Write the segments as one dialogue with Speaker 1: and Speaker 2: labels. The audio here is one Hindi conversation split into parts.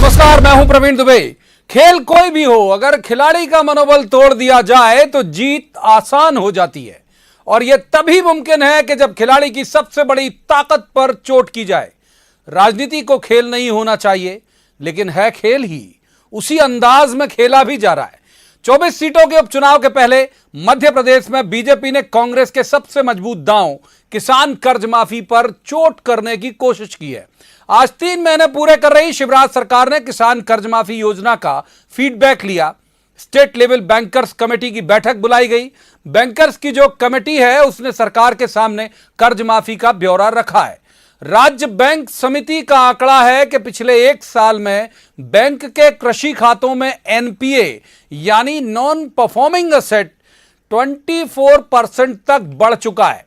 Speaker 1: नमस्कार, मैं हूं प्रवीण दुबे। खेल कोई भी हो, अगर खिलाड़ी का मनोबल तोड़ दिया जाए तो जीत आसान हो जाती है। और यह तभी मुमकिन है कि जब खिलाड़ी की सबसे बड़ी ताकत पर चोट की जाए। राजनीति को खेल नहीं होना चाहिए, लेकिन है खेल ही। उसी अंदाज में खेला भी जा रहा है। 24 सीटों के उपचुनाव के पहले मध्य प्रदेश में बीजेपी ने कांग्रेस के सबसे मजबूत दांव किसान कर्ज माफी पर चोट करने की कोशिश की है। आज 3 महीने पूरे कर रही शिवराज सरकार ने किसान कर्ज माफी योजना का फीडबैक लिया। स्टेट लेवल बैंकर्स कमेटी की बैठक बुलाई गई। बैंकर्स की जो कमेटी है उसने सरकार के सामने कर्ज माफी का ब्यौरा रखा है। राज्य बैंक समिति का आंकड़ा है कि पिछले 1 साल में बैंक के कृषि खातों में एनपीए यानी नॉन परफॉर्मिंग एसेट 24% तक बढ़ चुका है।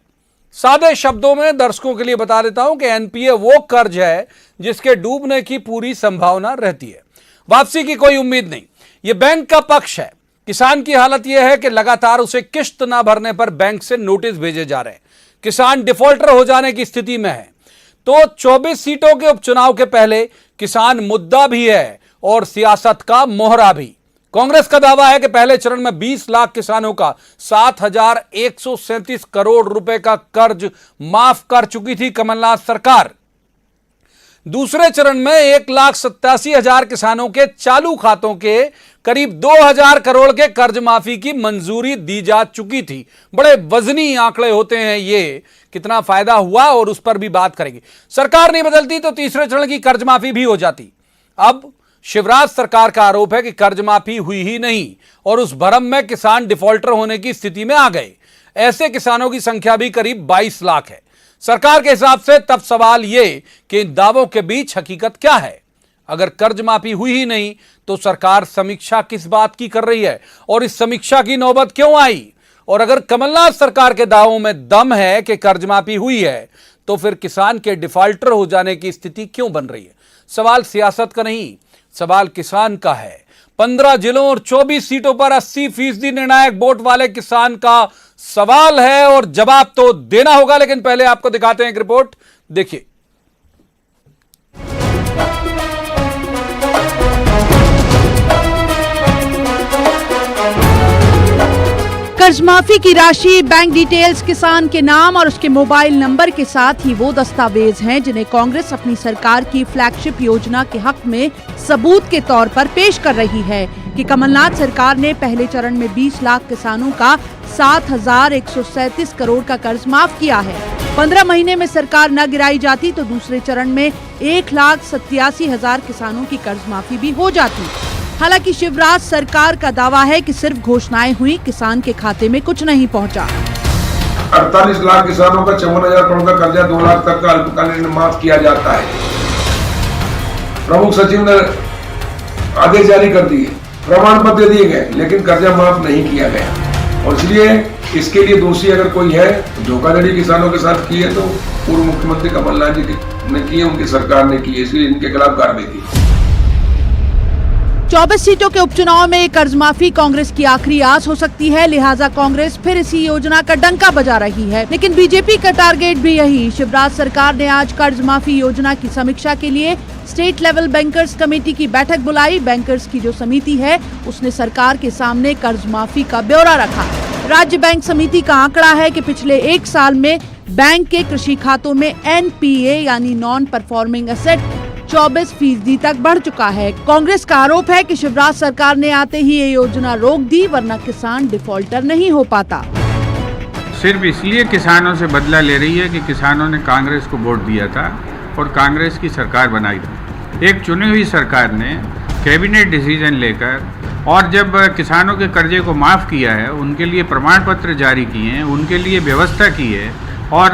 Speaker 1: सादे शब्दों में दर्शकों के लिए बता देता हूं कि एनपीए वो कर्ज है जिसके डूबने की पूरी संभावना रहती है, वापसी की कोई उम्मीद नहीं। यह बैंक का पक्ष है। किसान की हालत यह है कि लगातार उसे किश्त ना भरने पर बैंक से नोटिस भेजे जा रहे हैं। किसान डिफॉल्टर हो जाने की स्थिति में है। तो 24 सीटों के उपचुनाव के पहले किसान मुद्दा भी है और सियासत का मोहरा भी। कांग्रेस का दावा है कि पहले चरण में 20 लाख किसानों का 7,137 करोड़ रुपए का कर्ज माफ कर चुकी थी कमलनाथ सरकार। दूसरे चरण में 1,87,000 किसानों के चालू खातों के करीब 2,000 करोड़ के कर्ज माफी की मंजूरी दी जा चुकी थी। बड़े वजनी आंकड़े होते हैं ये, कितना फायदा हुआ और उस पर भी बात करेंगे। सरकार नहीं बदलती तो तीसरे चरण की कर्ज माफी भी हो जाती। अब शिवराज सरकार का आरोप है कि कर्ज माफी हुई ही नहीं और उस भरम में किसान डिफॉल्टर होने की स्थिति में आ गए। ऐसे किसानों की संख्या भी करीब 22 लाख है। सरकार के हिसाब से तब सवाल यह कि इन दावों के बीच हकीकत क्या है। अगर कर्ज माफी हुई ही नहीं तो सरकार समीक्षा किस बात की कर रही है और इस समीक्षा की नौबत क्यों आई? और अगर कमलनाथ सरकार के दावों में दम है कि कर्ज माफी हुई है तो फिर किसान के डिफॉल्टर हो जाने की स्थिति क्यों बन रही है? सवाल सियासत का नहीं, सवाल किसान का है। 15 जिलों और 24 सीटों पर 80% निर्णायक वोट वाले किसान का सवाल है और जवाब तो देना होगा। लेकिन पहले आपको दिखाते हैं एक रिपोर्ट, देखिए।
Speaker 2: कर्ज माफी की राशि, बैंक डिटेल्स, किसान के नाम और उसके मोबाइल नंबर के साथ ही वो दस्तावेज हैं जिन्हें कांग्रेस अपनी सरकार की फ्लैगशिप योजना के हक में सबूत के तौर पर पेश कर रही है कि कमलनाथ सरकार ने पहले चरण में 20 लाख किसानों का 7,137 करोड़ का कर्ज माफ किया है। 15 महीने में सरकार न गिराई जाती तो दूसरे चरण में 1,87,000 किसानों की कर्ज माफी भी हो जाती। हालांकि शिवराज सरकार का दावा है कि सिर्फ घोषणाएं हुई, किसान के खाते में कुछ नहीं पहुंचा।
Speaker 3: 48 लाख किसानों का 54,000 करोड़ का कर्जा 2 लाख तक का अल्पकालीन माफ किया जाता है। प्रमुख सचिव ने आदेश जारी कर दिए, प्रमाण पत्र दिए गए, लेकिन कर्जा माफ नहीं किया गया। और इसलिए इसके लिए दोषी अगर कोई है, धोखाधड़ी किसानों के साथ की है तो पूर्व मुख्यमंत्री कमलनाथ जी ने की है, उनकी सरकार ने की है, इसलिए इनके खिलाफ कार्रवाई की।
Speaker 2: 24 सीटों के उपचुनाव में कर्ज माफी कांग्रेस की आखिरी आस हो सकती है, लिहाजा कांग्रेस फिर इसी योजना का डंका बजा रही है। लेकिन बीजेपी का टारगेट भी यही। शिवराज सरकार ने आज कर्ज माफी योजना की समीक्षा के लिए स्टेट लेवल बैंकर्स कमेटी की बैठक बुलाई। बैंकर्स की जो समिति है उसने सरकार के सामने कर्ज माफी का ब्यौरा रखा। राज्य बैंक समिति का आंकड़ा है कि पिछले 1 साल में बैंक के कृषि खातों में एनपीए यानी नॉन परफॉर्मिंग एसेट 24% तक बढ़ चुका है। कांग्रेस का आरोप है कि शिवराज सरकार ने आते ही ये योजना रोक दी, वरना किसान डिफॉल्टर नहीं हो पाता।
Speaker 4: सिर्फ इसलिए किसानों से बदला ले रही है कि किसानों ने कांग्रेस को वोट दिया था और कांग्रेस की सरकार बनाई थी। एक चुनी हुई सरकार ने कैबिनेट डिसीजन लेकर और जब किसानों के कर्जे को माफ़ किया है, उनके लिए प्रमाण पत्र जारी किए हैं, उनके लिए व्यवस्था की है। और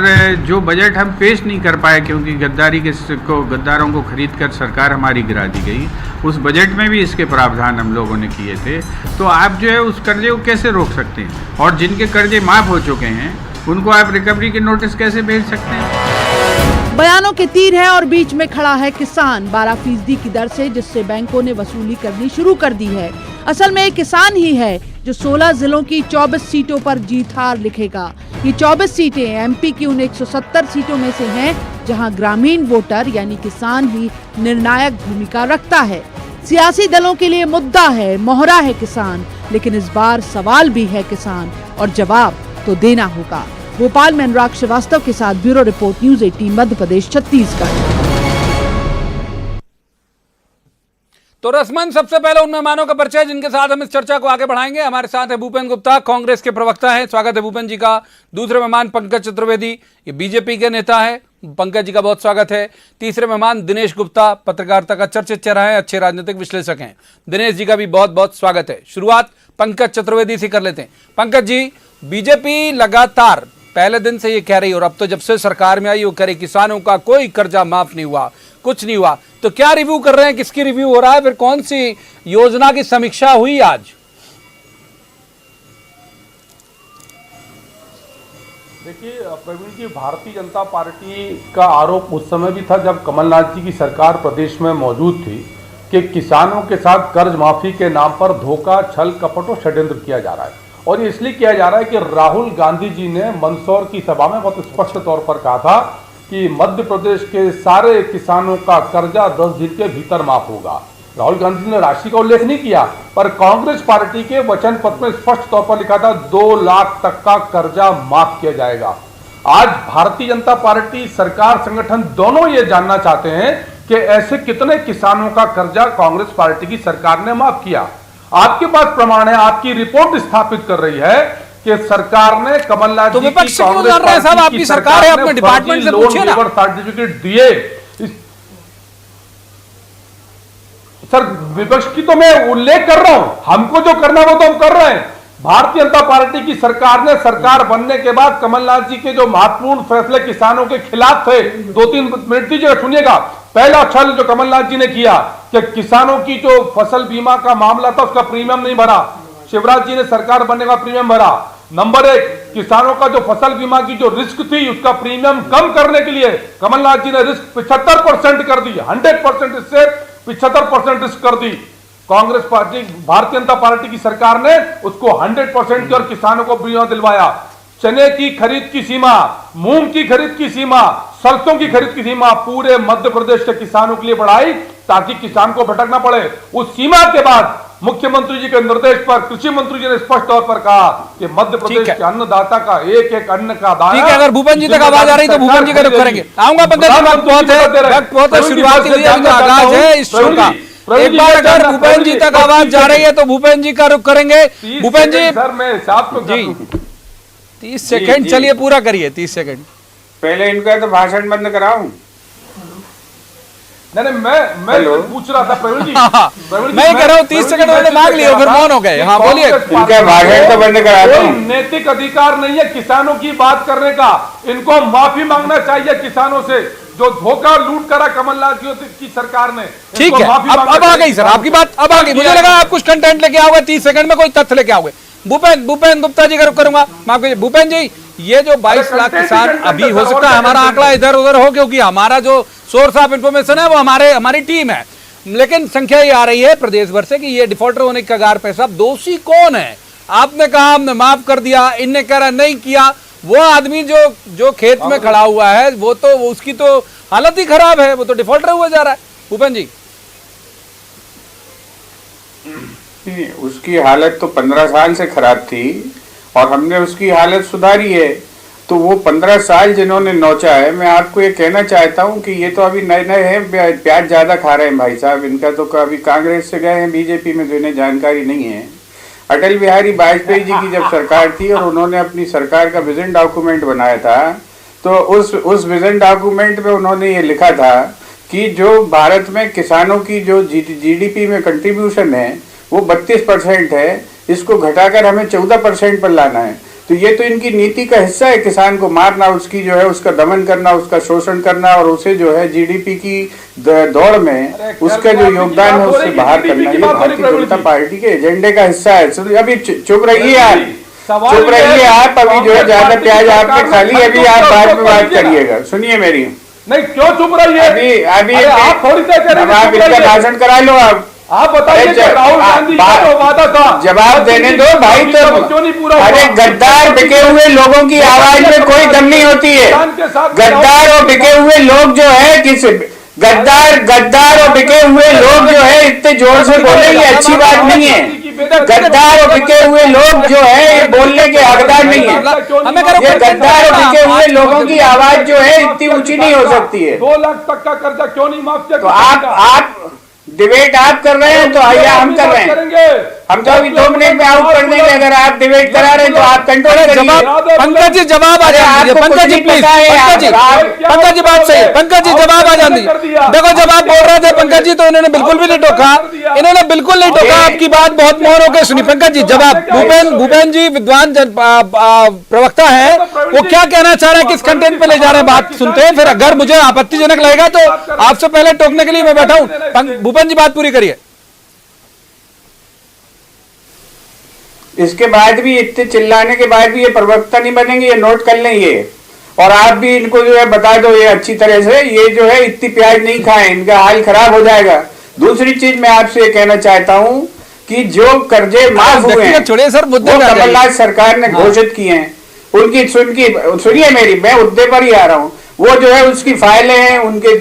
Speaker 4: जो बजट हम पेश नहीं कर पाए क्योंकि गद्दारों को खरीद कर सरकार हमारी गिरा दी गई, उस बजट में भी इसके प्रावधान हम लोगों ने किए थे। तो आप जो है उस कर्जे को कैसे रोक सकते हैं? और जिनके कर्जे माफ़ हो चुके हैं उनको आप रिकवरी के नोटिस कैसे भेज सकते हैं?
Speaker 2: बयानों के तीर है और बीच में खड़ा है किसान 12% की दर से, जिससे बैंकों ने वसूली करनी शुरू कर दी है। असल में एक किसान ही है जो 16 जिलों की 24 सीटों पर जीत हार लिखेगा। ये 24 सीटें एमपी की उन 170 सीटों में से हैं जहां ग्रामीण वोटर यानी किसान ही निर्णायक भूमिका रखता है। सियासी दलों के लिए मुद्दा है, मोहरा है किसान, लेकिन इस बार सवाल भी है किसान और जवाब तो देना होगा। भोपाल में अनुराग श्रीवास्तव के साथ bureau report, news 18 Madhya Pradesh Chhattisgarh.
Speaker 1: तो रसमन सबसे पहले उन मेहमानों का परिचय जिनके साथ हम इस चर्चा को आगे बढ़ाएंगे। हमारे साथ है भूपेन गुप्ता, कांग्रेस के प्रवक्ता हैं, स्वागत है भूपेन जी का। दूसरे मेहमान पंकज चतुर्वेदी, ये बीजेपी के नेता है, पंकज जी का बहुत स्वागत है। तीसरे मेहमान दिनेश गुप्ता, पत्रकारिता का चर्चित चेहरा है, अच्छे राजनीतिक विश्लेषक हैं, दिनेश जी का भी बहुत बहुत स्वागत है। शुरुआत पंकज चतुर्वेदी से कर लेते हैं। पंकज जी, बीजेपी लगातार पहले दिन से ये कह रही, और अब तो जब से सरकार में आई वो कह रही किसानों का कोई कर्जा माफ नहीं हुआ, कुछ नहीं हुआ, तो क्या रिव्यू कर रहे हैं, किसकी रिव्यू हो रहा है, फिर कौन सी योजना की समीक्षा हुई आज?
Speaker 5: देखिए प्रवीण जी, भारतीय जनता पार्टी का आरोप उस समय भी था जब कमलनाथ जी की सरकार प्रदेश में मौजूद थी कि किसानों के साथ कर्ज माफी के नाम पर धोखा, छल, कपट और षड्यंत्र किया जा रहा है। और ये इसलिए किया जा रहा है कि राहुल गांधी जी ने मंदसौर की सभा में बहुत स्पष्ट तौर पर कहा था कि मध्य प्रदेश के सारे किसानों का कर्जा 10 दिन के भीतर माफ होगा। राहुल गांधी ने राशि का उल्लेख नहीं किया, पर कांग्रेस पार्टी के वचन पत्र में स्पष्ट तौर पर लिखा था 2 लाख तक का कर्जा माफ किया जाएगा। आज भारतीय जनता पार्टी, सरकार, संगठन दोनों ये जानना चाहते हैं कि ऐसे कितने किसानों का कर्जा कांग्रेस पार्टी की सरकार ने माफ किया। आपके पास प्रमाण है, आपकी रिपोर्ट स्थापित कर रही है कि सरकार ने कमलनाथ
Speaker 1: तो
Speaker 5: जी की
Speaker 1: विपक्ष क्यों लड़ रहे हैं साहब? आपकी सरकार है, अपने डिपार्टमेंट से पूछिए ना।
Speaker 5: सर्टिफिकेट दिए। सर, विपक्ष की तो मैं उल्लेख कर रहा हूं, हमको जो करना वो तो हम कर रहे हैं। भारतीय जनता पार्टी की सरकार ने सरकार बनने के बाद कमलनाथ जी के जो महत्वपूर्ण फैसले किसानों के खिलाफ थे, 2-3 मिनट दीजिएगा, सुनिएगा। पहला छल जो कमलनाथ जी ने किया कि किसानों की जो फसल बीमा का मामला था उसका प्रीमियम नहीं भरा, शिवराज जी ने सरकार बनने का प्रीमियम भरा। नंबर 1, किसानों का जो फसल बीमा की जो रिस्क थी उसका प्रीमियम कम करने के लिए कमलनाथ जी ने रिस्क 75% कर दी, 100% से 75% रिस्क कर दी। कांग्रेस पार्टी, भारतीय जनता पार्टी की सरकार ने उसको 100% की और किसानों को बीमा दिलवाया। चने की खरीद की सीमा, मूंग की खरीद की सीमा, सरसों की खरीद की सीमा पूरे मध्य प्रदेश के किसानों के लिए बढ़ाई ताकि किसान को भटकना पड़े। उस सीमा के बाद मुख्यमंत्री जी के निर्देश पर कृषि मंत्री जी ने स्पष्ट तौर पर कहा कि मध्य प्रदेश के अन्नदाता का एक अन्न का दाना।
Speaker 1: ठीक है, अगर भूपेन जी तक आवाज आ रही तो भूपेन जी का रुख करेंगे। आऊंगा पंकज जी, वक्त बहुत है, शुरुआती हुई आगाज है इस शो का। एक बार अगर भूपेन जी तक आवाज जा रही है तो भूपेन जी का रुख करेंगे। भूपेन जी,
Speaker 5: सर मैं साहब को
Speaker 1: जी 30 सेकंड, चलिए पूरा करिए 30 सेकंड।
Speaker 4: पहले इनका तो भाषण बंद कराऊं।
Speaker 5: नहीं, मैं पूछ रहा था प्रवीण जी,
Speaker 1: मैं कह रहा हूँ 30 सेकंड उन्होंने मांग लिए, फिर मौन हो गए। हाँ बोलिए।
Speaker 4: इनका भाषण तो बंद करा दो।
Speaker 5: कोई नैतिक अधिकार नहीं है किसानों की बात करने का। इनको माफी मांगना चाहिए किसानों से जो धोखा लूट करा कमलनाथ जी की सरकार ने।
Speaker 1: ठीक है, अब आ गई सर आपकी बात, अब आ गई। मुझे लगा आप कुछ कंटेंट लेके आओगे, 30 सेकंड में कोई तथ्य लेके आओगे। भूपेन गुप्ता जी का रुख करूंगा। माफ कीजिए भूपेन जी, ये जो 22 लाख किसान, अभी हो सकता है हमारा आंकड़ा इधर उधर हो क्योंकि हमारा जो सोर्स ऑफ इंफॉर्मेशन है वो हमारी टीम है, लेकिन संख्या ये आ रही है प्रदेश भर से कि ये डिफॉल्टर होने के कगार पे। साहब दोषी कौन है? आपने कहा हमने माफ कर दिया, इनने कह रहा नहीं किया। वो आदमी जो खेत में खड़ा हुआ है वो तो उसकी तो हालत ही खराब है, वो तो डिफॉल्टर हुआ जा रहा है। भूपेन जी,
Speaker 4: उसकी हालत तो 15 साल से खराब थी और हमने उसकी हालत सुधारी है। तो वो 15 साल जिन्होंने नोचा है, मैं आपको ये कहना चाहता हूँ कि ये तो अभी नए हैं, प्याज ज्यादा खा रहे हैं भाई साहब। इनका तो कभी कांग्रेस से गए हैं बीजेपी में तो इन्हें जानकारी नहीं है। अटल बिहारी वाजपेयी जी की जब सरकार थी और उन्होंने अपनी सरकार का विजन डॉक्यूमेंट बनाया था, तो उस विजन डॉक्यूमेंट में उन्होंने ये लिखा था कि जो भारत में किसानों की जो जीडीपी में कंट्रीब्यूशन है वो 32% है, इसको घटाकर हमें 14% पर लाना है। तो ये तो इनकी नीति का हिस्सा है, किसान को मारना, उसकी जो है उसका दमन करना, उसका शोषण करना और उसे जो है जीडीपी की दौड़ में उसका जो योगदान है उससे बाहर करना। ये भारतीय जनता पार्टी के एजेंडे का हिस्सा है। अभी चुप रहिए आप, चुप रहिए आप। अभी जो है ज्यादा प्याज आपने खा ली, अभी आप बाद में बात करिएगा। सुनिए मेरी।
Speaker 5: नहीं, क्यों चुप रहिए?
Speaker 4: अभी
Speaker 5: आप थोड़ी देर
Speaker 4: आप इनका भाषण करा लो।
Speaker 5: आप बताइए राहुल गांधी का जो वादा था,
Speaker 4: जवाब देने दो भाई। तो
Speaker 5: क्यों नहीं पूरा?
Speaker 4: अरे गद्दार बिके हुए लोगों की आवाज में कोई दम नहीं होती है। गद्दार और बिके हुए लोग जो है
Speaker 6: गद्दार और बिके हुए लोग जो है इतने जोर से बोले ये अच्छी बात नहीं है। गद्दार और बिके हुए लोग जो है ये बोलने के हकदार नहीं है। ये गद्दार और बिके हुए लोगों की आवाज जो है इतनी ऊंची नहीं हो सकती है।
Speaker 5: 2 लाख तक का कर्जा क्यों नहीं माफ किया?
Speaker 6: तो आप डिबेट आप कर रहे हैं तो आइए हम कर रहे हैं। हम तो अभी 2 मिनट में आउट कर देंगे। अगर आप डिबेट करा रहे हैं तो आप कंट्रोल करिए।
Speaker 1: पंकज जी जवाब आ जाए, पंकज जी प्लीज, पंकज जी बात सही, पंकज जी जवाब आ जाए। देखो जब आप बोल रहे थे पंकज जी तो इन्होंने बिल्कुल भी नहीं टोका, इन्होंने बिल्कुल नहीं टोका, आपकी बात बहुत मौन होकर सुनी। पंकज जी जवाब, भूपेन जी विद्वान प्रवक्ता है, वो क्या कहना चाह रहे हैं, किस कंटेंट पे ले जा रहे हैं, बात सुनते हैं, फिर अगर मुझे आपत्तिजनक लगेगा तो आपसे पहले टोकने के लिए मैं बैठा हूं। भूपेन जी बात पूरी करिए।
Speaker 6: इसके बाद भी इतने चिल्लाने के बाद भी ये प्रवक्ता नहीं बनेंगे, ये नोट कर लें ये। और आप भी इनको जो है बता दो ये अच्छी तरह से, ये जो है इतनी प्याज नहीं खाएं, इनका हाल खराब हो जाएगा। दूसरी चीज मैं आपसे ये कहना चाहता हूं कि जो कर्जे माफ हुए हैं
Speaker 1: छोड़िए सर, मुद्दे
Speaker 6: वो कमलनाथ सरकार ने घोषित किए हैं, उनकी सुनिए मेरी, मैं मुद्दे पर ही आ रहा हूं। वो जो है उसकी फाइलें हैं, उनके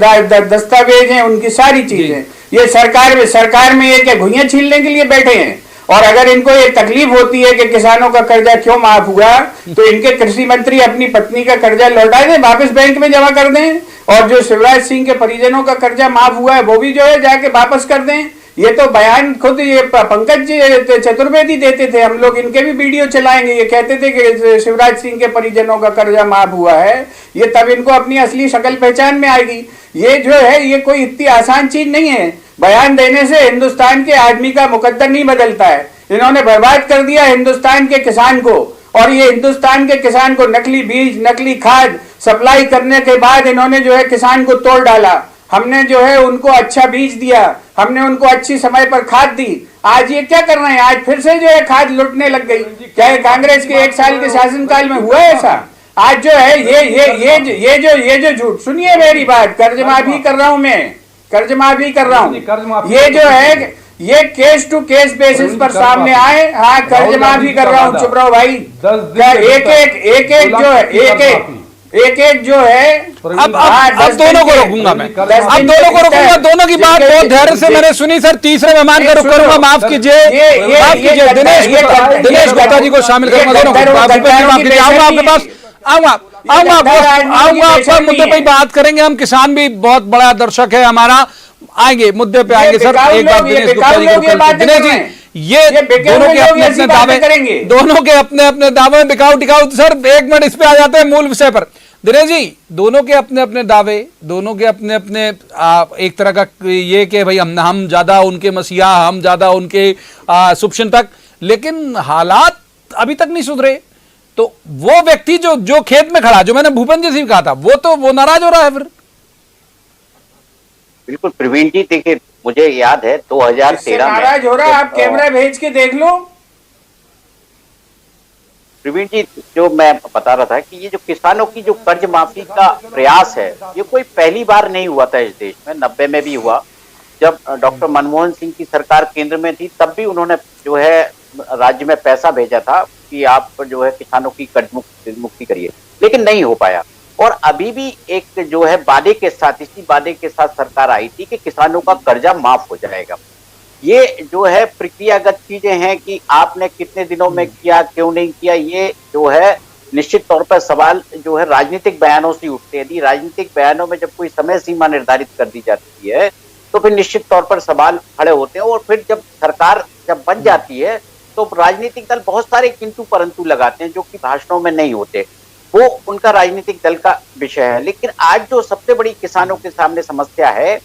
Speaker 6: दस्तावेज हैं, उनकी सारी चीजें ये सरकार में ये क्या घुइयां छीलने के लिए बैठे हैं? और अगर इनको ये तकलीफ होती है कि किसानों का कर्जा क्यों माफ हुआ, तो इनके कृषि मंत्री अपनी पत्नी का कर्जा लौटा दें, वापस बैंक में जमा कर दें। और जो शिवराज सिंह के परिजनों का कर्जा माफ हुआ है वो भी जो है जाके वापस कर दें। ये तो बयान खुद ये पंकज जी चतुर्वेदी देते थे, हम लोग इनके भी वीडियो चलाएंगे। ये कहते थे कि शिवराज सिंह के परिजनों का कर्जा माफ हुआ है, ये तब इनको अपनी असली शक्ल पहचान में आएगी। ये जो है ये कोई इतनी आसान चीज नहीं है। बयान देने से हिंदुस्तान के आदमी का मुकद्दर नहीं बदलता है। इन्होंने बर्बाद कर दिया हिंदुस्तान के किसान को, और ये हिंदुस्तान के किसान को नकली बीज, नकली खाद सप्लाई करने के बाद इन्होंने जो है किसान को तोड़ डाला। हमने जो है उनको अच्छा बीज दिया, हमने उनको अच्छी समय पर खाद दी। आज ये क्या कर रहे हैं, आज फिर से जो है खाद लुटने लग गई। क्या कांग्रेस के 1 साल के शासनकाल में हुआ ऐसा? आज जो है ये जो झूठ, सुनिए मेरी बात, कर्ज माफी कर रहा हूं मैं, कर्ज माफी कर रहा हूं। ये जो है ये केस टू केस बेसिस पर सामने आए। हाँ, कर्ज माफी कर रहा हूँ, चुप रहो भाई। एक एक जो है
Speaker 1: अब दोनों को रोकूंगा मैं, अब दोनों को रोकूंगा। दोनों की बात बहुत धैर्य से मैंने सुनी सर। तीसरे मेहमान का रुख करूंगा, माफ कीजिए दिनेश गुप्ता जी को शामिल करूंगा। दोनों आऊंगा आपके पास, आऊंगा आपका मुद्दे पर बात करेंगे हम। किसान भी बहुत बड़ा दर्शक है हमारा, आएंगे मुद्दे पे आएंगे सर। एक बात दिनेश गुप्ता जी को, दिनेश जी ये दोनों के अपने अपने दावे, दोनों के अपने अपने दावे बिकाऊ टिकाऊ। सर 1 मिनट इस पे आ जाते हैं मूल विषय पर। दिनेश जी दोनों के अपने अपने दावे, दोनों के अपने अपने एक तरह का ये कि भाई हम ज्यादा उनके मसीहा, हम ज्यादा उनके शुभचिंतक, लेकिन हालात अभी तक नहीं सुधरे। तो वो व्यक्ति जो खेत में खड़ा, जो मैंने भूपेन जी से कहा था, वो नाराज हो रहा है फिर।
Speaker 7: बिल्कुल प्रवीण जी, देखिए मुझे याद है 2013 में
Speaker 6: नाराज हो रहा है, आप कैमरा भेज के देख लो।
Speaker 7: प्रवीण जी, जो मैं बता रहा था कि ये जो किसानों की जो कर्ज माफी का प्रयास है, ये कोई पहली बार नहीं हुआ था इस देश में। 90 में भी हुआ, जब डॉक्टर मनमोहन सिंह की सरकार केंद्र में थी, तब भी उन्होंने जो है राज्य में पैसा भेजा था कि आप जो है किसानों की कर्ज मुक्ति करिए, लेकिन नहीं हो पाया। और अभी भी एक जो है वादे के साथ, इसी वादे के साथ सरकार आई थी कि किसानों का कर्जा माफ हो जाएगा। ये जो है प्रक्रियागत चीजें हैं कि आपने कितने दिनों में किया, क्यों नहीं किया, ये जो है निश्चित तौर पर सवाल जो है राजनीतिक बयानों से उठते हैं। यदि राजनीतिक बयानों में जब कोई समय सीमा निर्धारित कर दी जाती है तो फिर निश्चित तौर पर सवाल खड़े होते हैं। और फिर जब सरकार जब बन जाती है तो राजनीतिक दल बहुत सारे किंतु परंतु लगाते हैं जो कि भाषणों में नहीं होते, वो उनका राजनीतिक दल का विषय है। लेकिन आज जो सबसे बड़ी किसानों के सामने समस्या है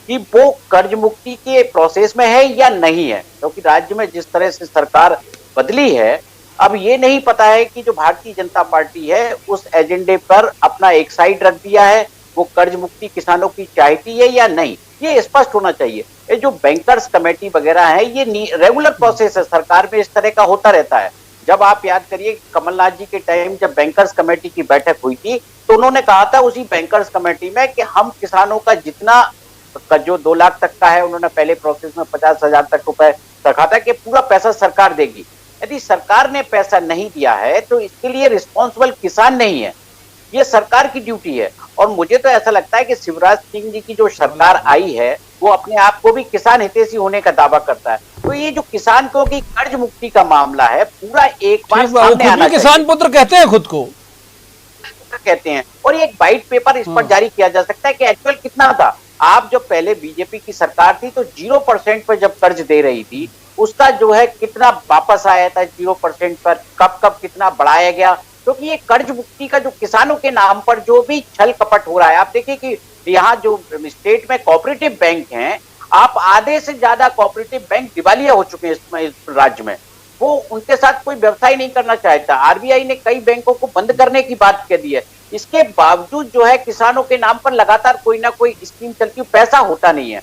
Speaker 7: कि वो कर्ज मुक्ति के प्रोसेस में है या नहीं है, क्योंकि राज्य में जिस तरह से सरकार बदली है, अब ये नहीं पता है कि जो भारतीय जनता पार्टी है उस एजेंडे पर अपना एक साइड रख दिया है, वो कर्ज मुक्ति किसानों की चाहती है या नहीं, ये स्पष्ट होना चाहिए। ये जो बैंकर्स कमेटी वगैरह है, ये रेगुलर प्रोसेस है, सरकार में इस तरह का होता रहता है। जब आप याद करिए कमलनाथ जी के टाइम जब बैंकर्स कमेटी की बैठक हुई थी, तो उन्होंने कहा था उसी बैंकर्स कमेटी में कि हम किसानों का जितना का जो 2 लाख तक का है, उन्होंने पहले प्रोसेस में 50,000 तक रुपए रखा था कि पूरा पैसा सरकार देगी। यदि सरकार ने पैसा नहीं दिया है तो इसके लिए रिस्पॉन्सिबल किसान नहीं है, ये सरकार की ड्यूटी है। और मुझे तो ऐसा लगता है कि शिवराज सिंह जी की जो सरकार आई है वो अपने आप को भी किसान हितैषी होने का दावा करता है। तो ये जो किसानों की कर्ज मुक्ति का मामला है पूरा एक बार सामने आना चाहिए।
Speaker 1: किसान पुत्र कहते हैं खुद को,
Speaker 7: कहते हैं, और ये एक वाइट पेपर इस पर जारी किया जा सकता है कि एक्चुअल कितना था। आप जब पहले बीजेपी की सरकार थी तो 0% पर जब कर्ज दे रही थी उसका जो है कितना वापस आया था 0% पर, कब कब कितना बढ़ाया गया, क्योंकि तो ये कर्ज मुक्ति का जो किसानों के नाम पर जो भी छल कपट हो रहा है। आप देखिए कि यहाँ जो स्टेट में कोऑपरेटिव बैंक हैं, आप आधे से ज्यादा कोऑपरेटिव बैंक दिवालिया हो चुके हैं इस राज्य में, वो उनके साथ कोई व्यवसाय नहीं करना चाहता। आरबीआई ने कई बैंकों को बंद करने की बात कह दी है। इसके बावजूद जो है किसानों के नाम पर लगातार कोई ना कोई स्कीम चलती है, पैसा होता नहीं है,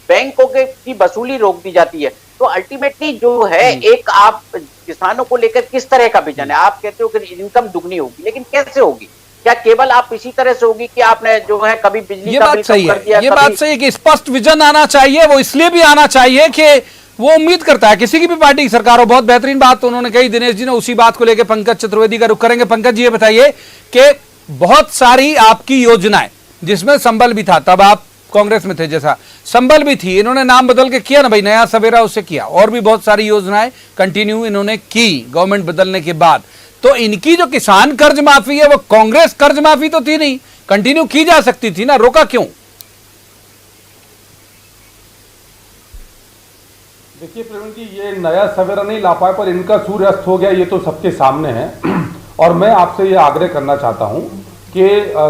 Speaker 7: बैंकों की वसूली रोक दी जाती है। तो अल्टीमेटली जो है एक आप किसानों को लेकर किस तरह का विजन है? आप कहते हो कि इनकम दुगनी होगी, लेकिन कैसे होगी? क्या केवल आप इसी तरह से होगी कि आपने जो है कभी बिजली का बिल कम कर दिया?
Speaker 1: ये बात सही है कि स्पष्ट विजन आना चाहिए। वो इसलिए भी आना चाहिए कि वो उम्मीद करता है किसी की भी पार्टी की सरकार हो। बहुत बेहतरीन बात तो उन्होंने कही दिनेश जी ने, उसी बात को लेकर पंकज चतुर्वेदी का रुख करेंगे। पंकज जी ये बताइए कि बहुत सारी आपकी योजनाएं जिसमें संबल भी था, तब आप कांग्रेस में थे, जैसा संबल भी थी, इन्होंने नाम बदल के किया ना भाई, नया सवेरा उससे किया, और भी बहुत सारी योजनाएं कंटिन्यू इन्होंने की गवर्नमेंट बदलने के बाद। तो इनकी जो किसान कर्ज माफी है वो कांग्रेस कर्ज माफी तो थी नहीं, कंटिन्यू की जा सकती थी ना, रोका क्यों?
Speaker 5: देखिए प्रवीण जी, ये नया सवेरा नहीं ला पाए पर इनका सूर्य अस्त हो गया, ये तो सबके सामने है। और मैं आपसे ये आग्रह करना चाहता हूं कि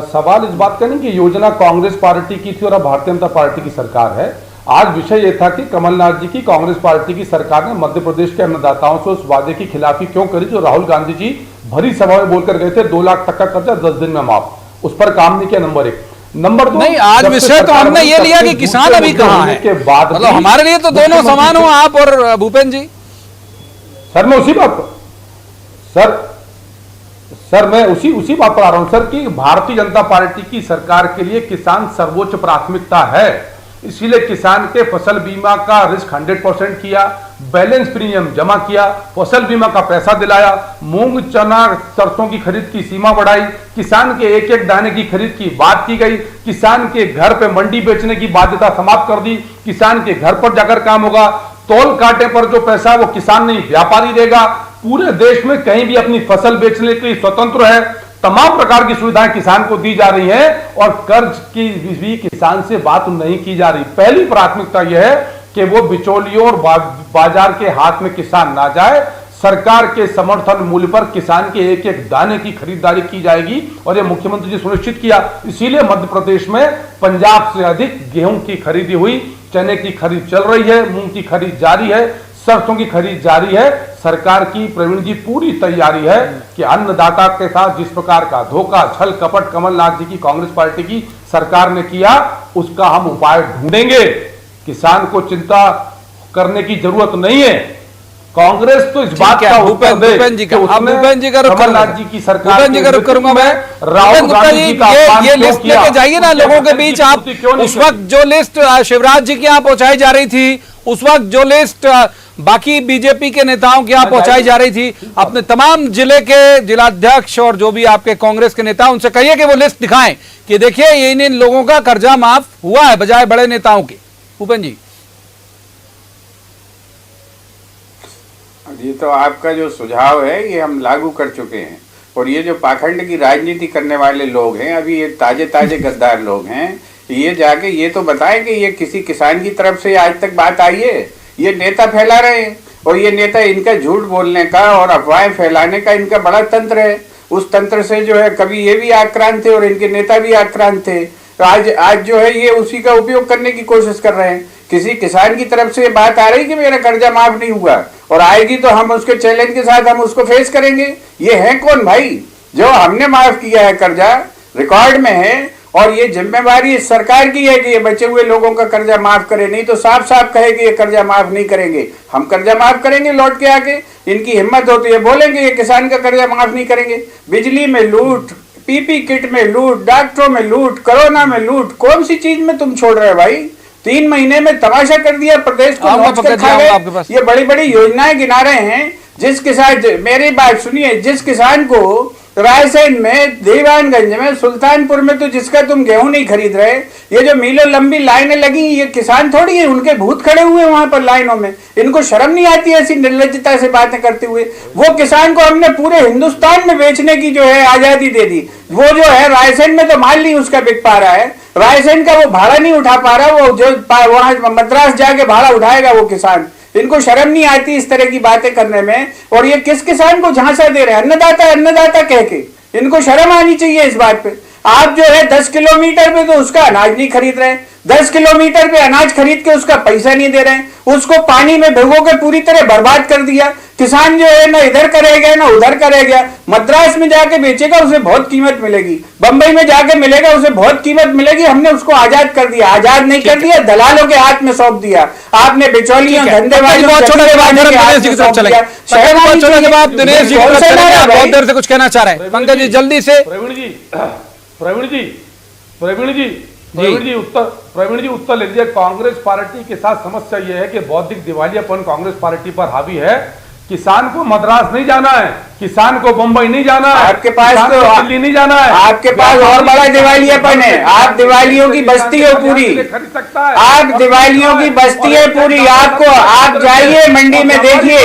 Speaker 5: सवाल इस बात का नहीं कि योजना कांग्रेस पार्टी की थी और अब भारतीय जनता पार्टी की सरकार है। आज विषय ये था कि कमलनाथ जी की कांग्रेस पार्टी की सरकार ने मध्य प्रदेश के अन्नदाताओं से उस वादे की खिलाफी क्यों करी जो राहुल गांधी जी भरी सभा में बोलकर गए थे, 2 लाख तक का कर्जा 10 दिन में माफ, उस पर काम नहीं किया। नंबर 1। नंबर 2,
Speaker 1: नहीं, आज विषय तो हमने ये लिया कि किसान अभी कहां है, मतलब हमारे लिए तो दोनों समान हो, आप और भूपेंद्र जी।
Speaker 5: सर मैं उसी बात सर मैं उसी बात पर आ रहा हूं सर कि भारतीय जनता पार्टी की सरकार के लिए किसान सर्वोच्च प्राथमिकता है। इसीलिए किसान के फसल बीमा का रिस्क 100% किया, बैलेंस प्रीमियम जमा किया, फसल बीमा का पैसा दिलाया, मूंग चना सरसों की खरीद की सीमा बढ़ाई, किसान के एक एक दाने की खरीद की बात की गई, किसान के घर पे मंडी बेचने की बाध्यता समाप्त कर दी, किसान के घर पर जाकर काम होगा, तौल कांटे पर जो पैसा वो किसान नहीं व्यापारी देगा, पूरे देश में कहीं भी अपनी फसल बेचने के लिए स्वतंत्र है, तमाम प्रकार की सुविधाएं किसान को दी जा रही हैं और कर्ज की भी किसान से बात नहीं की जा रही। पहली प्राथमिकता यह है कि वो बिचौलियों और बाजार के हाथ में किसान ना जाए, सरकार के समर्थन मूल्य पर किसान के एक एक दाने की खरीदारी की जाएगी और ये मुख्यमंत्री जी सुनिश्चित किया। इसीलिए मध्य प्रदेश में पंजाब से अधिक गेहूं की खरीदी हुई, चने की खरीद चल रही है, मूंग की खरीद जारी है, सरसों की खरीद जारी है। सरकार की प्रवीण जी पूरी तैयारी है कि अन्नदाता के साथ जिस प्रकार का धोखा छल कपट कमलनाथ जी की कांग्रेस पार्टी की सरकार ने किया उसका हम उपाय ढूंढेंगे। किसान को चिंता करने की जरूरत नहीं है। कांग्रेस तो इस बात का उत्तर दे
Speaker 1: भूपेंद्र जी का
Speaker 5: कमलनाथ जी की सरकार
Speaker 1: जी का रुख करूंगा मैं।
Speaker 5: राहुल गांधी जी का
Speaker 1: ये लिस्ट लेके जाइए ना लोगों के बीच। आप उस वक्त जो लिस्ट शिवराज जी की यहाँ पहुंचाई जा रही थी, उस वक्त जो लिस्ट बाकी बीजेपी के नेताओं की यहाँ पहुंचाई जा रही थी, अपने तमाम जिले के जिलाध्यक्ष और जो भी आपके कांग्रेस के नेता उनसे कहिए कि वो लिस्ट दिखाएं कि देखिए ये इन लोगों का कर्जा माफ हुआ है बजाय बड़े नेताओं के। भूपेंद्र जी,
Speaker 6: ये तो आपका जो सुझाव है ये हम लागू कर चुके हैं और ये जो पाखंड की राजनीति करने वाले लोग हैं, अभी ये ताजे ताजे गद्दार लोग हैं, ये जाके ये तो बताएं कि ये किसी किसान की तरफ से आज तक बात आई है। ये नेता फैला रहे हैं और ये नेता इनका झूठ बोलने का और अफवाहें फैलाने का इनका बड़ा तंत्र है। उस तंत्र से जो है कभी ये भी आक्रांत थे और इनके नेता भी आक्रांत थे, तो आज जो है ये उसी का उपयोग करने की कोशिश कर रहे हैं। किसी किसान की तरफ से बात आ रही कि मेरा कर्जा माफ नहीं हुआ और आएगी तो हम उसके चैलेंज के साथ हम उसको फेस करेंगे। ये है कौन भाई? जो हमने माफ किया है कर्जा रिकॉर्ड में है और ये जिम्मेवारी इस सरकार की है कि ये बचे हुए लोगों का कर्जा माफ करे, नहीं तो साफ साफ कहे कि ये कर्जा माफ नहीं करेंगे, हम कर्जा माफ करेंगे लौट के आके। इनकी हिम्मत होती है बोलेंगे ये किसान का कर्जा माफ नहीं करेंगे। बिजली में लूट, पीपी किट में लूट, डॉक्टरों में लूट, कोरोना में लूट, कौन सी चीज में तुम छोड़ रहे हो भाई? 3 महीने में तमाशा कर दिया, प्रदेश को नोच कर खा गए। ये बड़ी बड़ी योजनाएं गिना रहे हैं जिस किसान, मेरी बात सुनिए, जिस किसान को रायसेन में, दीवानगंज में, सुल्तानपुर में तो जिसका तुम गेहूं नहीं खरीद रहे, ये जो मीलों लंबी लाइनें लगी, ये किसान थोड़ी है, उनके भूत खड़े हुए वहां पर लाइनों में। इनको शर्म नहीं आती ऐसी निर्लज्जता से बातें करते हुए? वो किसान को हमने पूरे हिंदुस्तान में बेचने की जो है आजादी दे दी। वो जो है रायसेन में तो माल नहीं उसका बिक पा रहा है, रायसेन का वो भाड़ा नहीं उठा पा रहा, वो जो वहां मद्रास जाके भाड़ा उठाएगा वो किसान। इनको शर्म नहीं आती इस तरह की बातें करने में। और ये किस किसान को झांसा दे रहे हैं, अन्नदाता अन्नदाता कह के? इनको शर्म आनी चाहिए इस बात पे। आप जो है 10 किलोमीटर पे तो उसका अनाज नहीं खरीद रहे, 10 किलोमीटर पे अनाज खरीद के उसका पैसा नहीं दे रहे हैं, उसको पानी में भिगो के पूरी तरह बर्बाद कर दिया। किसान जो है ना इधर करेगा ना उधर करेगा, मद्रास में जाके बेचेगा उसे बहुत कीमत मिलेगी, बंबई में जाके मिलेगा उसे बहुत कीमत मिलेगी। हमने उसको आजाद कर दिया, आजाद नहीं कर दिया, दलालों के हाथ में सौंप दिया आपने, बिचौलियों धंधेबाजों
Speaker 1: बहुत छोटा जवाब दिनेश जी की तरफ चलेंगे। दिनेश जी बहुत देर से कुछ कहना चाह रहे हैं, पंकज जी जल्दी से।
Speaker 5: प्रवीण जी उत्तर लीजिए। कांग्रेस पार्टी के साथ समस्या यह है कि बौद्धिक दिवालियापन कांग्रेस पार्टी पर हावी है। किसान को मद्रास नहीं जाना है, किसान को मुंबई नहीं जाना है,
Speaker 6: आपके पास तो
Speaker 5: दिल्ली नहीं जाना है,
Speaker 6: आपके पास और बड़ा दिवालियापन है। आप दिवालियों की बस्ती हो पूरी,
Speaker 5: खरीद सकता है,
Speaker 6: आप दिवालियों की बस्ती है पूरी। आपको, आप जाइए मंडी में देखिए,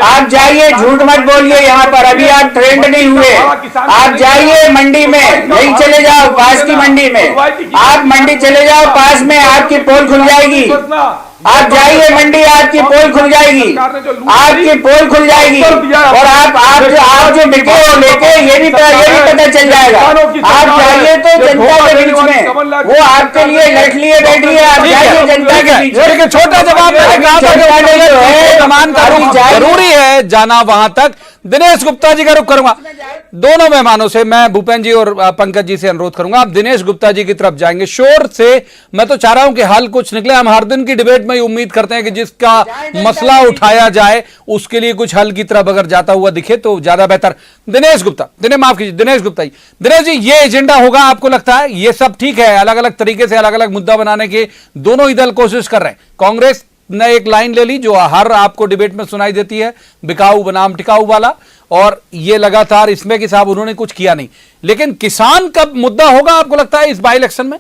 Speaker 6: आप जाइए, झूठ मत बोलिए यहाँ पर, अभी आप ट्रेंड नहीं हुए। आप जाइए मंडी में, नहीं चले जाओ पास की मंडी में, आप मंडी चले जाओ पास में, आपकी पोल खुल जाएगी। आप जाइए मंडी, आपकी पोल खुल जाएगी, आपकी पोल खुल जाएगी। और आप जो बिके हो लेके ये भी पता चल जाएगा। आप जाइए तो जनता के बीच में, वो आपके लिए लट लिए बैठी है, आप जाइए जनता के बीच में।
Speaker 1: लेकिन छोटा जवाब जरूरी है जाना वहां तक। दिनेश गुप्ता जी का रुख करूंगा, दोनों मेहमानों से मैं भूपेंद्र जी और पंकज जी से अनुरोध करूंगा, आप दिनेश गुप्ता जी की तरफ जाएंगे शोर से। मैं तो चाह रहा हूं कि हल कुछ निकले। हम हर दिन की डिबेट में उम्मीद करते हैं कि जिसका मसला उठाया जाए उसके लिए कुछ हल की तरफ अगर जाता हुआ दिखे तो ज्यादा बेहतर। दिनेश गुप्ता, माफ कीजिए, दिनेश गुप्ता जी। दिनेश जी, ये एजेंडा होगा आपको लगता है? ये सब ठीक है, अलग अलग तरीके से अलग अलग मुद्दा बनाने के दोनों ही दल कोशिश कर रहे हैं। कांग्रेस ने एक लाइन ले ली जो हर आपको डिबेट में सुनाई देती है, बिकाऊ बनाम टिकाऊ वाला, और ये लगातार इसमें कि साहब उन्होंने कुछ किया नहीं। लेकिन किसान का मुद्दा होगा आपको लगता है इस बाई इलेक्शन में?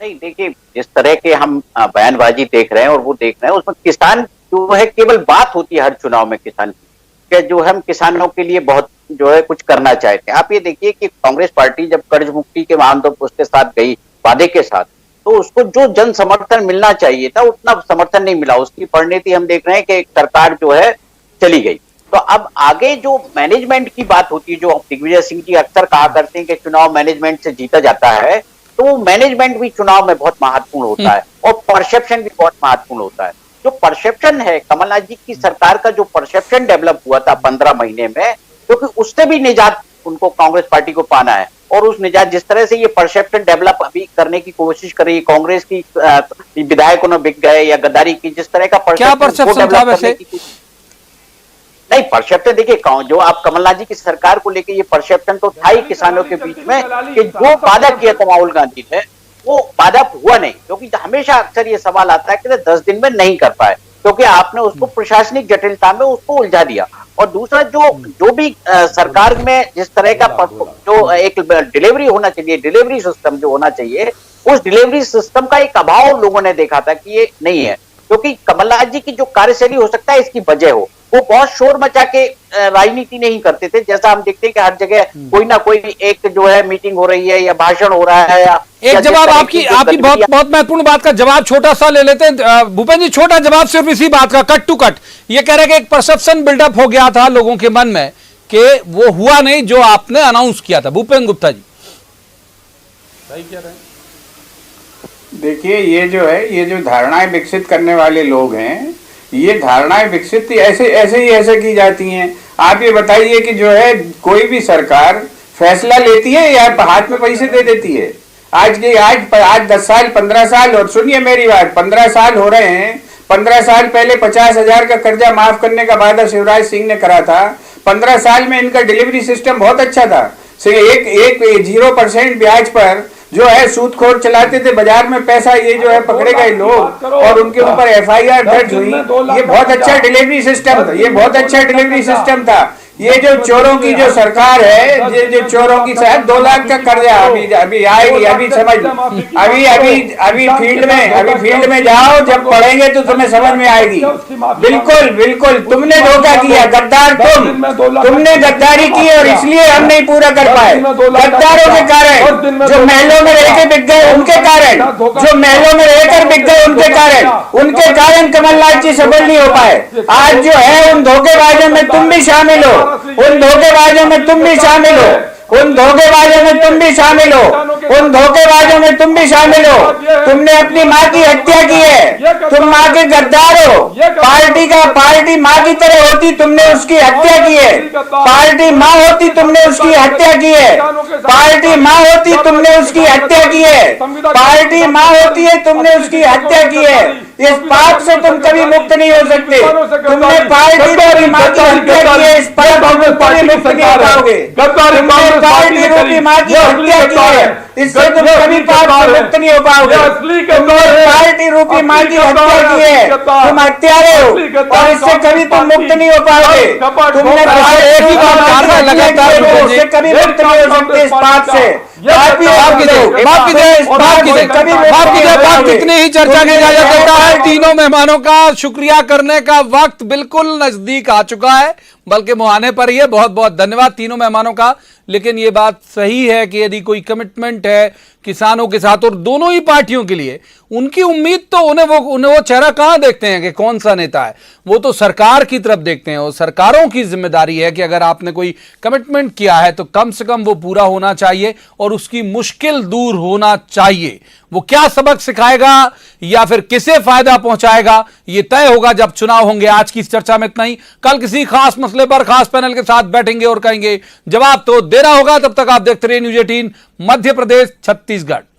Speaker 7: नहीं, देखिए, जिस तरह के हम बयानबाजी देख रहे हैं और वो देख रहे हैं, उसमें किसान जो है केवल बात होती है हर चुनाव में किसान की, जो हम किसानों के लिए बहुत जो है कुछ करना चाहते हैं। आप ये देखिए कि कांग्रेस पार्टी जब कर्ज मुक्ति के मामले उसके साथ गई वादे के साथ, तो उसको जो जन समर्थन मिलना चाहिए था उतना समर्थन नहीं मिला। उसकी परिणति हम देख रहे हैं कि सरकार जो है चली गई। तो अब आगे जो मैनेजमेंट की बात होती है, जो दिग्विजय सिंह जी अक्सर कहा करते हैं कि चुनाव मैनेजमेंट से जीता जाता है, तो मैनेजमेंट भी चुनाव में बहुत महत्वपूर्ण होता है और परसेप्शन भी बहुत महत्वपूर्ण होता है। जो परसेप्शन है, कमलनाथ जी की सरकार का जो परसेप्शन डेवलप हुआ था 15 महीने में, क्योंकि उससे भी निजात उनको कांग्रेस पार्टी को पाना है। और उस निजात, जिस तरह से ये परसेप्शन डेवलप अभी करने की कोशिश कर रही है कांग्रेस की, विधायकों ने बिक गए या गद्दारी की, जिस तरह का
Speaker 1: परसेप्शन था वैसे?
Speaker 7: नहीं, परसेप्शन देखिए, जो आप कमलनाथ जी की सरकार को लेकर ये परसेप्शन तो था ही किसानों के बीच में कि जो वादा किया था राहुल गांधी ने वो वादा हुआ नहीं। क्योंकि हमेशा अक्सर ये सवाल आता है कि 10 दिन में नहीं कर पाए, क्योंकि आपने उसको प्रशासनिक जटिलता में उसको उलझा दिया। और दूसरा, जो भी सरकार में जिस तरह का जो एक डिलीवरी होना चाहिए, डिलीवरी सिस्टम जो होना चाहिए, उस डिलीवरी सिस्टम का एक अभाव लोगों ने देखा था कि ये नहीं है। क्योंकि कमलनाथ जी की जो कार्यशैली हो सकता है इसकी वजह हो, वो बहुत शोर मचा के राजनीति नहीं करते थे, जैसा हम देखते हैं कि हर जगह कोई ना कोई एक जो है मीटिंग हो रही है या भाषण हो रहा है या
Speaker 1: एक जवाब आपकी बहुत महत्वपूर्ण बात का जवाब छोटा सा ले लेते हैं भूपेंद्र जी। छोटा जवाब सिर्फ इसी बात का, कट टू कट। ये कह रहे हैं कि एक परसेप्शन बिल्डअप हो गया था लोगों के मन में कि वो हुआ नहीं जो आपने अनाउंस किया था। भूपेंद्र गुप्ता जी
Speaker 5: सही कह रहे हैं।
Speaker 6: देखिए, ये जो है, ये जो धारणाएं विकसित करने वाले लोग हैं, ये धारणाएं विकसित ऐसे ही की जाती हैं। आप ये बताइए कि जो है कोई भी सरकार फैसला लेती है या हाथ में पैसे दे देती है? आज 10 साल 15 साल, और सुनिए मेरी बात, 15 साल हो रहे हैं। 15 साल पहले 50,000 का कर्जा माफ करने का वादा शिवराज सिंह ने करा था। 15 साल में इनका डिलीवरी सिस्टम बहुत अच्छा था। एक 0% ब्याज पर जो है सूदखोर चलाते थे बाजार में पैसा, ये जो है पकड़े गए लोग और उनके ऊपर FIR दर्ज हुई। ये बहुत अच्छा डिलीवरी सिस्टम था, ये बहुत अच्छा डिलीवरी सिस्टम था। ये जो चोरों की जो सरकार है, जो चोरों की शायद 2 लाख का कर्जा अभी आएगी, अभी समझ, अभी फील्ड में जाओ, जब पढ़ेंगे तो तुम्हें समझ में आएगी। बिल्कुल बिल्कुल तुमने धोखा किया, गद्दार तुमने गद्दारी की और इसलिए हम नहीं पूरा कर पाए। गद्दारों के कारण, जो महलों में रहकर बिक गए उनके कारण, जो महलों में रहकर बिक गए उनके कारण कमलनाथ जी सफल नहीं हो पाए। आज जो है उन धोखेबाजों में तुम भी शामिल हो, उन धोखेबाजों में तुम भी शामिल हो, उन धोखेबाजों में तुम भी शामिल हो, उन धोखेबाजों में तुम भी शामिल हो। तुमने अपनी माँ की हत्या की है, तुम माँ के गद्दार हो। पार्टी माँ की तरह होती, तुमने उसकी हत्या की है। पार्टी माँ होती, तुमने उसकी हत्या की है। पार्टी माँ होती, तुमने उसकी हत्या की है। पार्टी माँ होती है, तुमने उसकी हत्या की है। इस पाप से तुम कभी मुक्त नहीं हो सकते। तुमने पार्टी रूपी माँ की हत्या की है, इस पाप से तुम कभी मुक्त नहीं हो पाओगे। तुमने पार्टी रूपी माँ की हत्या की है, इससे तुम कभी पाप से मुक्त नहीं हो पाओगे। तुमने पार्टी रूपी माँ की हत्या की है, तुम हत्यारे हो और इससे कभी तुम मुक्त नहीं हो पाओगे। तुमने इससे कभी मुक्त नहीं हो सकते इस पाप से।
Speaker 1: कितनी ही चर्चा की इजाजत देता है। तीनों मेहमानों का शुक्रिया करने का वक्त बिल्कुल नजदीक आ चुका है, बल्कि मुहाने पर ही है। बहुत बहुत धन्यवाद तीनों मेहमानों का। लेकिन ये बात सही है कि यदि कोई कमिटमेंट है किसानों के साथ और दोनों ही पार्टियों के लिए, उनकी उम्मीद तो उन्हें वो चेहरा कहां देखते हैं कि कौन सा नेता है, वो तो सरकार की तरफ देखते हैं। और सरकारों की जिम्मेदारी है कि अगर आपने कोई कमिटमेंट किया है तो कम से कम वो पूरा होना चाहिए और उसकी मुश्किल दूर होना चाहिए। वो क्या सबक सिखाएगा या फिर किसे फायदा पहुंचाएगा, ये तय होगा जब चुनाव होंगे। आज की इस चर्चा में इतना ही। कल किसी खास मसले पर खास पैनल के साथ बैठेंगे और कहेंगे जवाब तो देना होगा। तब तक आप देखते रहिए न्यूज़ 18 मध्य प्रदेश छत्तीसगढ़।